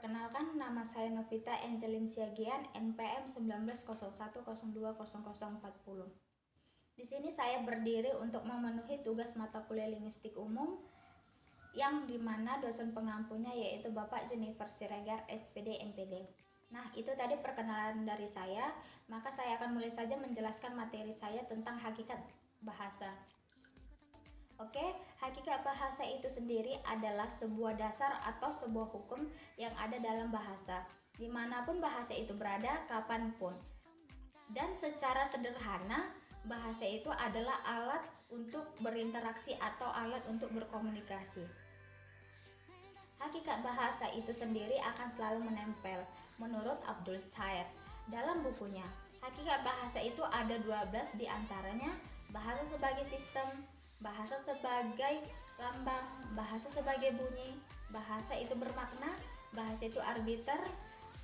Perkenalkan, nama saya Novita Angelin Siagian, NPM 1901020040. Di sini saya berdiri untuk memenuhi tugas mata kuliah linguistik umum yang dimana dosen pengampunya yaitu Bapak Junifer Siregar, SPD, MPD. Nah, itu tadi perkenalan dari saya, maka saya akan mulai saja menjelaskan materi saya tentang hakikat bahasa. Oke, hakikat bahasa itu sendiri adalah sebuah dasar atau sebuah hukum yang ada dalam bahasa, dimanapun bahasa itu berada, kapanpun. Dan secara sederhana, bahasa itu adalah alat untuk berinteraksi atau alat untuk berkomunikasi. Hakikat bahasa itu sendiri akan selalu menempel, menurut Abdul Chair. Dalam bukunya, hakikat bahasa itu ada 12 diantaranya: bahasa sebagai sistem, bahasa sebagai lambang, bahasa sebagai bunyi, bahasa itu bermakna, bahasa itu arbiter,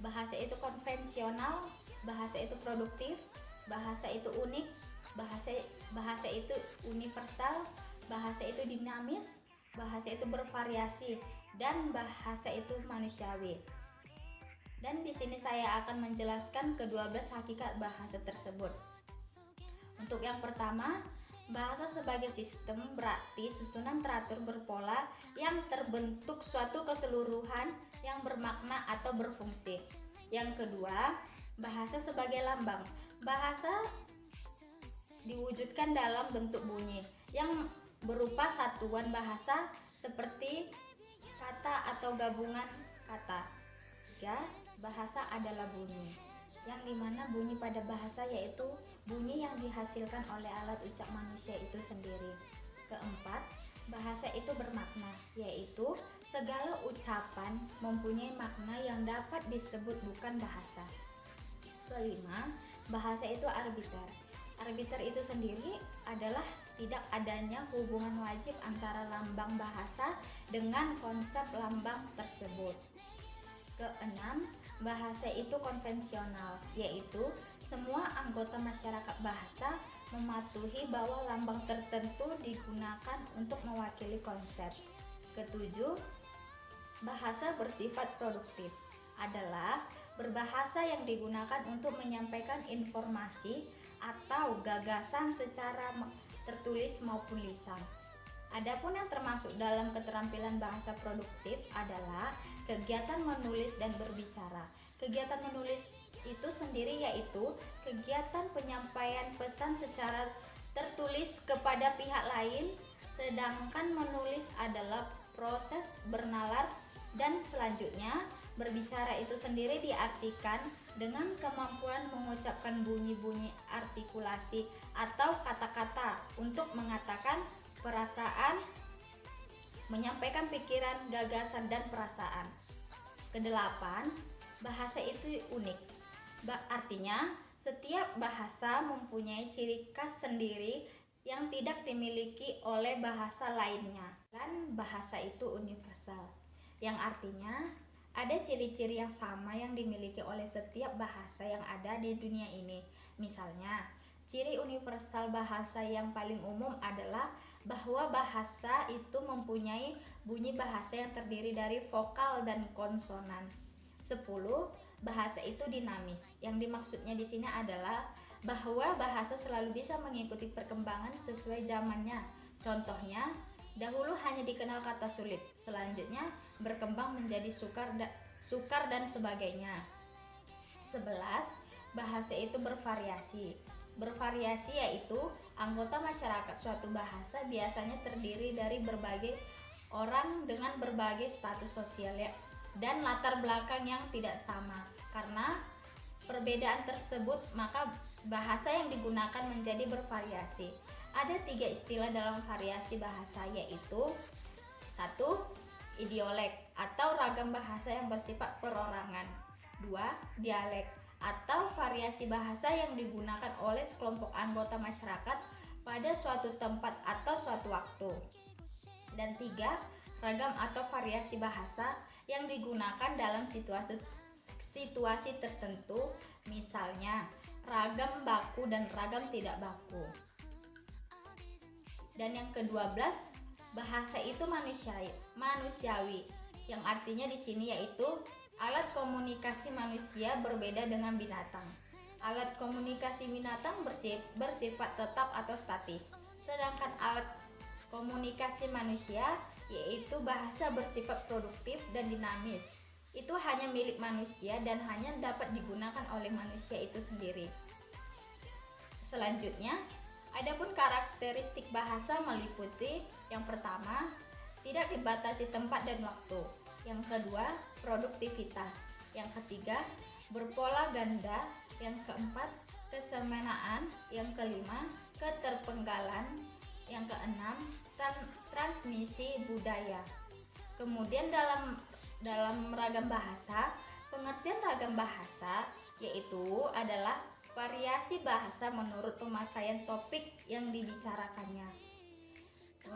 bahasa itu konvensional, bahasa itu produktif, bahasa itu unik, bahasa itu universal, bahasa itu dinamis, bahasa itu bervariasi, dan bahasa itu manusiawi. Dan di sini saya akan menjelaskan ke-12 hakikat bahasa tersebut. Untuk yang pertama, bahasa sebagai sistem berarti susunan teratur berpola yang terbentuk suatu keseluruhan yang bermakna atau berfungsi. Yang kedua, bahasa sebagai lambang. Bahasa diwujudkan dalam bentuk bunyi yang berupa satuan bahasa seperti kata atau gabungan kata. Tiga, bahasa adalah bunyi, yang dimana bunyi pada bahasa yaitu bunyi yang dihasilkan oleh alat ucap manusia itu sendiri. Keempat, bahasa itu bermakna, yaitu segala ucapan mempunyai makna yang dapat disebut bukan bahasa. Kelima, bahasa itu arbiter. Arbiter itu sendiri adalah tidak adanya hubungan wajib antara lambang bahasa dengan konsep lambang tersebut. Keenam, bahasa itu konvensional, yaitu semua anggota masyarakat bahasa mematuhi bahwa lambang tertentu digunakan untuk mewakili konsep. Ketujuh, bahasa bersifat produktif adalah berbahasa yang digunakan untuk menyampaikan informasi atau gagasan secara tertulis maupun lisan. Adapun yang termasuk dalam keterampilan bahasa produktif adalah kegiatan menulis dan berbicara. Kegiatan menulis itu sendiri yaitu kegiatan penyampaian pesan secara tertulis kepada pihak lain, sedangkan menulis adalah proses bernalar, dan selanjutnya berbicara itu sendiri diartikan dengan kemampuan mengucapkan bunyi-bunyi artikulasi atau kata-kata untuk mengatakan perasaan, menyampaikan pikiran, gagasan, dan perasaan. Kedelapan, bahasa itu unik. Artinya, setiap bahasa mempunyai ciri khas sendiri yang tidak dimiliki oleh bahasa lainnya. Dan bahasa itu universal, yang artinya ada ciri-ciri yang sama yang dimiliki oleh setiap bahasa yang ada di dunia ini. Misalnya, ciri universal bahasa yang paling umum adalah bahwa bahasa itu mempunyai bunyi bahasa yang terdiri dari vokal dan konsonan. 10. Bahasa itu dinamis. Yang dimaksudnya di sini adalah bahwa bahasa selalu bisa mengikuti perkembangan sesuai zamannya. Contohnya, dahulu hanya dikenal kata sulit, selanjutnya berkembang menjadi sukar dan sebagainya. 11. Bahasa itu bervariasi. Bervariasi yaitu anggota masyarakat suatu bahasa biasanya terdiri dari berbagai orang dengan berbagai status sosial dan latar belakang yang tidak sama. Karena perbedaan tersebut, maka bahasa yang digunakan menjadi bervariasi. Ada 3 istilah dalam variasi bahasa, yaitu 1. Idiolek atau ragam bahasa yang bersifat perorangan. 2. Dialek atau variasi bahasa yang digunakan oleh sekelompok anggota masyarakat pada suatu tempat atau suatu waktu. Dan 3. Ragam atau variasi bahasa yang digunakan dalam situasi tertentu, misalnya ragam baku dan ragam tidak baku. Dan yang ke-12, bahasa itu manusiawi, yang artinya di sini yaitu Alat komunikasi manusia berbeda dengan binatang. Alat komunikasi binatang bersifat tetap atau statis, sedangkan alat komunikasi manusia, yaitu bahasa, bersifat produktif dan dinamis. Itu hanya milik manusia dan hanya dapat digunakan oleh manusia itu sendiri. Selanjutnya, adapun karakteristik bahasa meliputi: yang pertama, tidak dibatasi tempat dan waktu; yang kedua, produktivitas; yang ketiga, berpola ganda; yang keempat, kesemenaan; yang kelima, keterpenggalan; yang keenam, transmisi budaya. Kemudian dalam ragam bahasa, pengertian ragam bahasa yaitu adalah variasi bahasa menurut pemakaian topik yang dibicarakannya.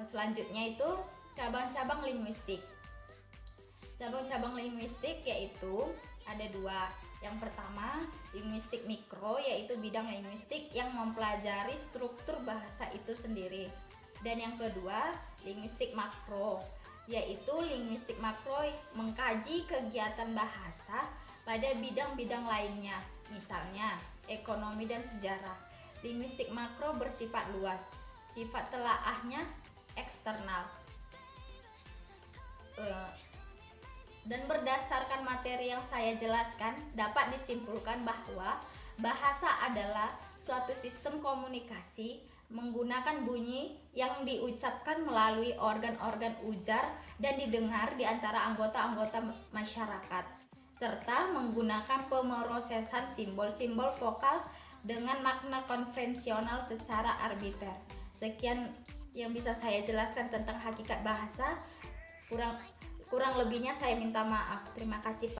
Selanjutnya itu cabang-cabang linguistik. Cabang-cabang linguistik yaitu ada dua. Yang pertama, linguistik mikro, yaitu bidang linguistik yang mempelajari struktur bahasa itu sendiri. Dan yang kedua, linguistik makro, yaitu linguistik makro mengkaji kegiatan bahasa pada bidang-bidang lainnya, misalnya ekonomi dan sejarah. Linguistik makro bersifat luas, sifat telaahnya eksternal. Dan berdasarkan materi yang saya jelaskan, dapat disimpulkan bahwa bahasa adalah suatu sistem komunikasi menggunakan bunyi yang diucapkan melalui organ-organ ujar dan didengar di antara anggota-anggota masyarakat, serta menggunakan pemrosesan simbol-simbol vokal dengan makna konvensional secara arbiter. Sekian yang bisa saya jelaskan tentang hakikat bahasa. Kurang lebihnya saya minta maaf. Terima kasih.